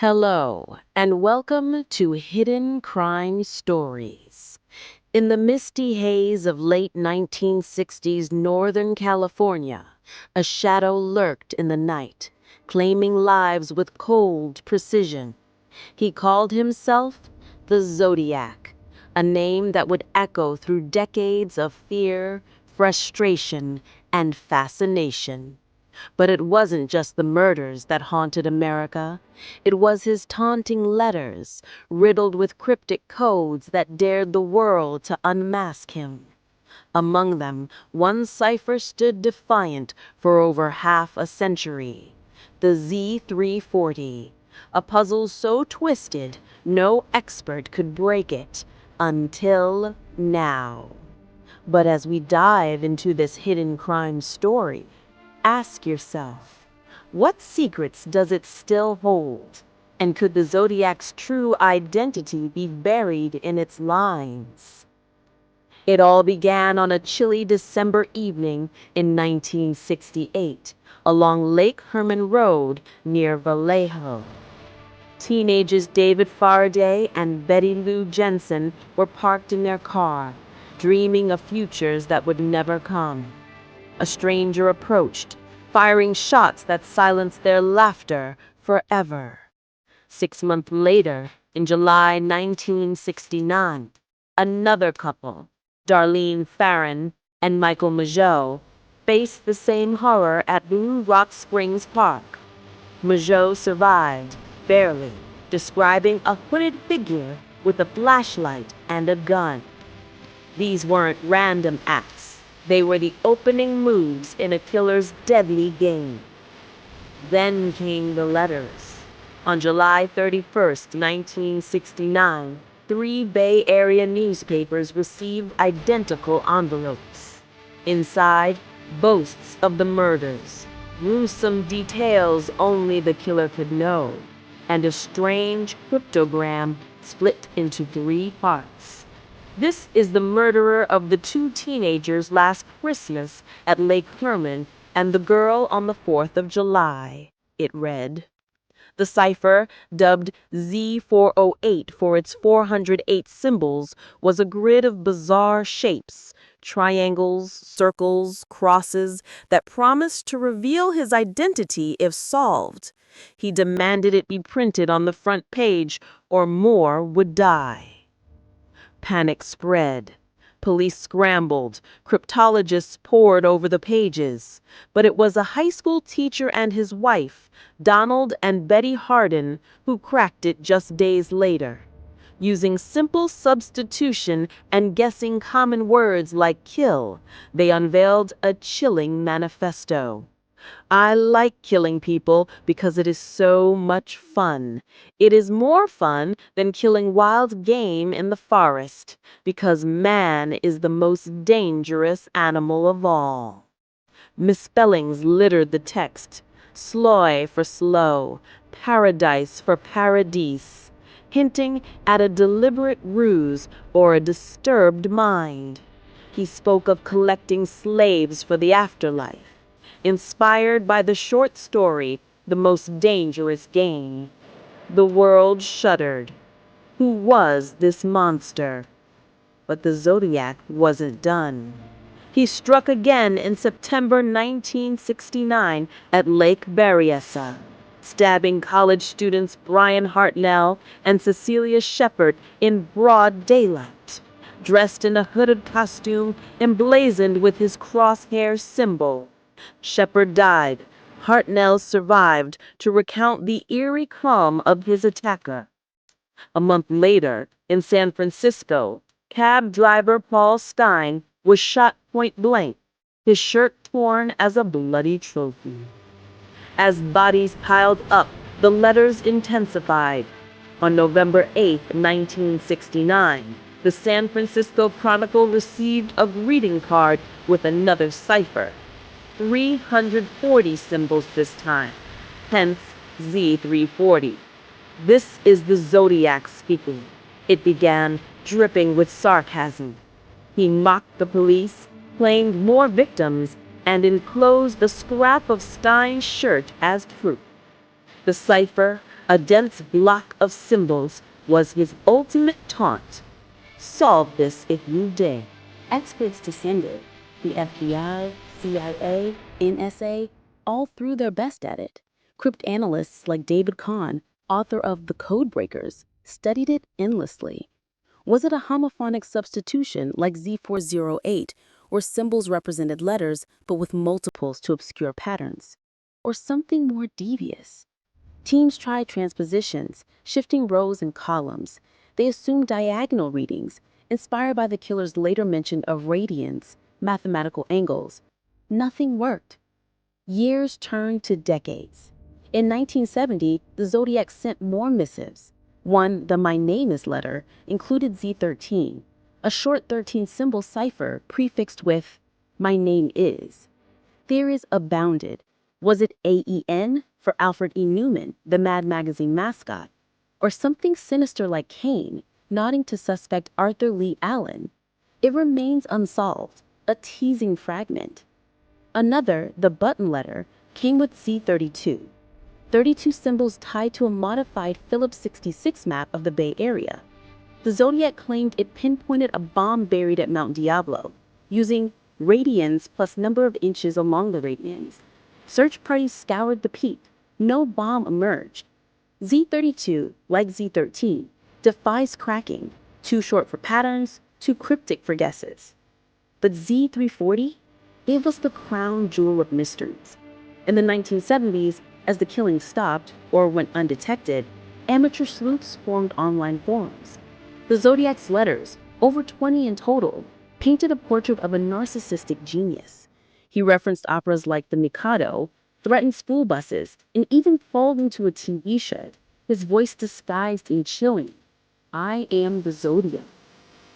Hello, and welcome to Hidden Crime Stories. In the misty haze of late 1960s Northern California, a shadow lurked in the night, claiming lives with cold precision. He called himself the Zodiac, a name that would echo through decades of fear, frustration, and fascination. But it wasn't just the murders that haunted America. It was his taunting letters, riddled with cryptic codes that dared the world to unmask him. Among them, one cipher stood defiant for over half a century. The Z340, a puzzle so twisted no expert could break it until now. But as we dive into this hidden crime story, ask yourself, what secrets does it still hold? And could the Zodiac's true identity be buried in its lines? It all began on a chilly December evening in 1968 along Lake Herman Road near Vallejo. Teenagers David Faraday and Betty Lou Jensen were parked in their car, dreaming of futures that would never come. A stranger approached, firing shots that silenced their laughter forever. 6 months later, in July 1969, another couple, Darlene Farron and Michael Mageau, faced the same horror at Blue Rock Springs Park. Mageau survived, barely, describing a hooded figure with a flashlight and a gun. These weren't random acts. They were the opening moves in a killer's deadly game. Then came the letters. On July 31st, 1969, 3 Bay Area newspapers received identical envelopes. Inside, boasts of the murders, gruesome details only the killer could know, and a strange cryptogram split into 3 parts. This is the murderer of the 2 teenagers last Christmas at Lake Herman and the girl on the 4th of July, it read. The cipher, dubbed Z408 for its 408 symbols, was a grid of bizarre shapes, triangles, circles, crosses, that promised to reveal his identity if solved. He demanded it be printed on the front page, or more would die. Panic spread. Police scrambled. Cryptologists pored over the pages. But it was a high school teacher and his wife, Donald and Betty Hardin, who cracked it just days later. Using simple substitution and guessing common words like kill, they unveiled a chilling manifesto. I like killing people because it is so much fun. It is more fun than killing wild game in the forest, because man is the most dangerous animal of all. Misspellings littered the text. Sloy for slow, paradise for paradise, hinting at a deliberate ruse or a disturbed mind. He spoke of collecting slaves for the afterlife, inspired by the short story, The Most Dangerous Game. The world shuddered. Who was this monster? But the Zodiac wasn't done. He struck again in September 1969 at Lake Berryessa, stabbing college students Brian Hartnell and Cecilia Shepard in broad daylight, dressed in a hooded costume emblazoned with his crosshair symbol. Shepard died. Hartnell survived to recount the eerie calm of his attacker. A month later, in San Francisco, cab driver Paul Stein was shot point blank, his shirt torn as a bloody trophy. As bodies piled up, the letters intensified. On November 8, 1969, the San Francisco Chronicle received a greeting card with another cipher. 340 symbols this time, hence Z340. This is the Zodiac speaking. It began, dripping with sarcasm. He mocked the police, claimed more victims, and enclosed the scrap of Stein's shirt as proof. The cipher, A dense block of symbols was his ultimate taunt. Solve this if you dare. Experts descended. The FBI, CIA, NSA all threw their best at it. Cryptanalysts like David Kahn, author of The Codebreakers, studied it endlessly. Was it a homophonic substitution like Z408, where symbols represented letters but with multiples to obscure patterns? Or something more devious? Teams tried transpositions, shifting rows and columns. They assumed diagonal readings, inspired by the killer's later mention of radians, mathematical angles. Nothing worked. Years turned to decades. In 1970, the Zodiac sent more missives. One, the My Name Is letter, included Z13, a short 13-symbol cipher prefixed with My Name Is. Theories abounded. Was it AEN for Alfred E. Newman, the Mad Magazine mascot? Or something sinister like Cain, nodding to suspect Arthur Lee Allen? It remains unsolved, a teasing fragment. Another, the button letter, came with Z32, 32 symbols tied to a modified Phillips 66 map of the Bay Area. The Zodiac claimed it pinpointed a bomb buried at Mount Diablo, using radians plus number of inches along the radians. Search parties scoured the peak. No bomb emerged. Z32, like Z13, defies cracking. Too short for patterns, too cryptic for guesses. But Z340 gave us the crown jewel of mysteries. In the 1970s, as the killings stopped or went undetected, amateur sleuths formed online forums. The Zodiac's letters, over 20 in total, painted a portrait of a narcissistic genius. He referenced operas like The Mikado, threatened school buses, and even called into a TV show, his voice disguised in chilling. I am the Zodiac.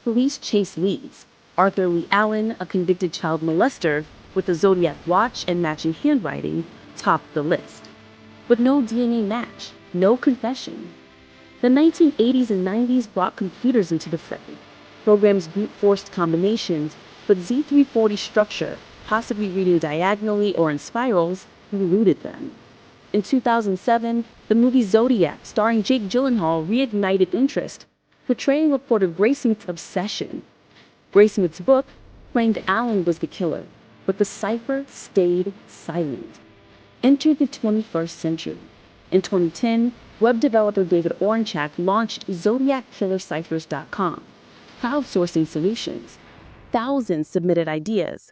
Police chased leads. Arthur Lee Allen, a convicted child molester with a Zodiac watch and matching handwriting, topped the list. But no DNA match, no confession. The 1980s and 90s brought computers into the fray. Programs brute-forced combinations, but Z340 structure, possibly reading diagonally or in spirals, eluded them. In 2007, the movie Zodiac, starring Jake Gyllenhaal, reignited interest, portraying reporter Graysmith's obsession. Graysmith's book claimed Allen was the killer, but the cipher stayed silent. Enter the 21st century. In 2010, web developer David Orenchak launched ZodiacKillerCiphers.com, crowdsourcing solutions. Thousands submitted ideas.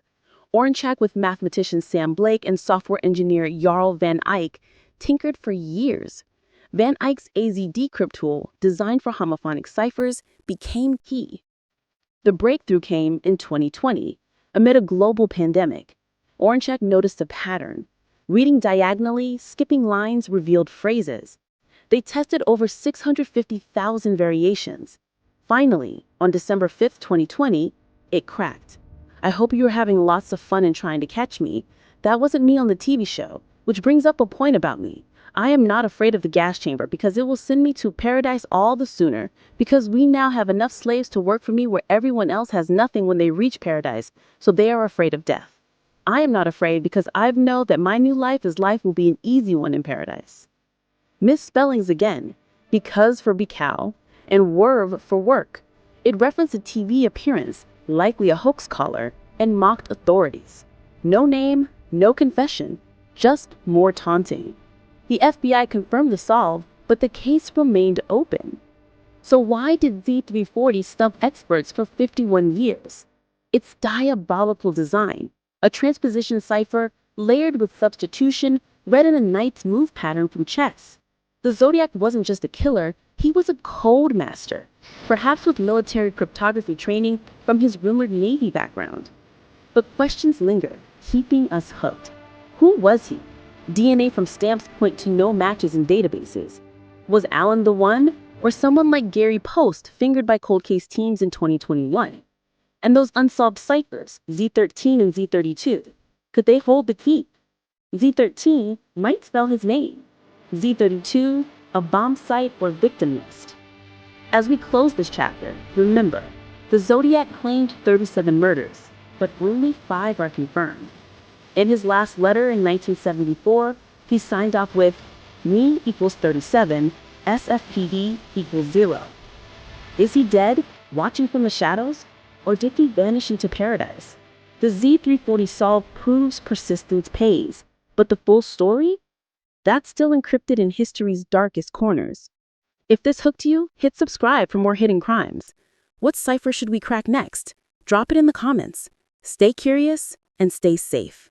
Orenchak, with mathematician Sam Blake and software engineer Jarl Van Eyck, tinkered for years. Van Eyck's AZ-Decrypt tool, designed for homophonic ciphers, became key. The breakthrough came in 2020, amid a global pandemic. Orenchak noticed a pattern. Reading diagonally, skipping lines revealed phrases. They tested over 650,000 variations. Finally, on December 5th, 2020, it cracked. I hope you are having lots of fun in trying to catch me. That wasn't me on the TV show, which brings up a point about me. I am not afraid of the gas chamber because it will send me to paradise all the sooner, because we now have enough slaves to work for me where everyone else has nothing when they reach paradise, so they are afraid of death. I am not afraid because I know that my new life will be an easy one in paradise. Misspellings again, because for becow, and werv for work. It referenced a TV appearance, likely a hoax caller, and mocked authorities. No name, no confession, just more taunting. The FBI confirmed the solve, but the case remained open. So why did Z340 stump experts for 51 years? Its diabolical design, a transposition cipher layered with substitution, read in a knight's move pattern from chess. The Zodiac wasn't just a killer, he was a code master, perhaps with military cryptography training from his rumored Navy background. But questions linger, keeping us hooked. Who was he? DNA from stamps point to no matches in databases. Was Allen the one, or someone like Gary Post fingered by cold case teams in 2021? And those unsolved ciphers, Z13 and Z32, could they hold the key? Z13 might spell his name. Z32, a bomb site or victim list. As we close this chapter, remember, the Zodiac claimed 37 murders, but only 5 are confirmed. In his last letter in 1974, he signed off with, Me equals 37, SFPD equals 0. Is he dead, watching from the shadows, or did he vanish into paradise? The Z340 solve proves persistence pays, but the full story? That's still encrypted in history's darkest corners. If this hooked you, hit subscribe for more hidden crimes. What cipher should we crack next? Drop it in the comments. Stay curious and stay safe.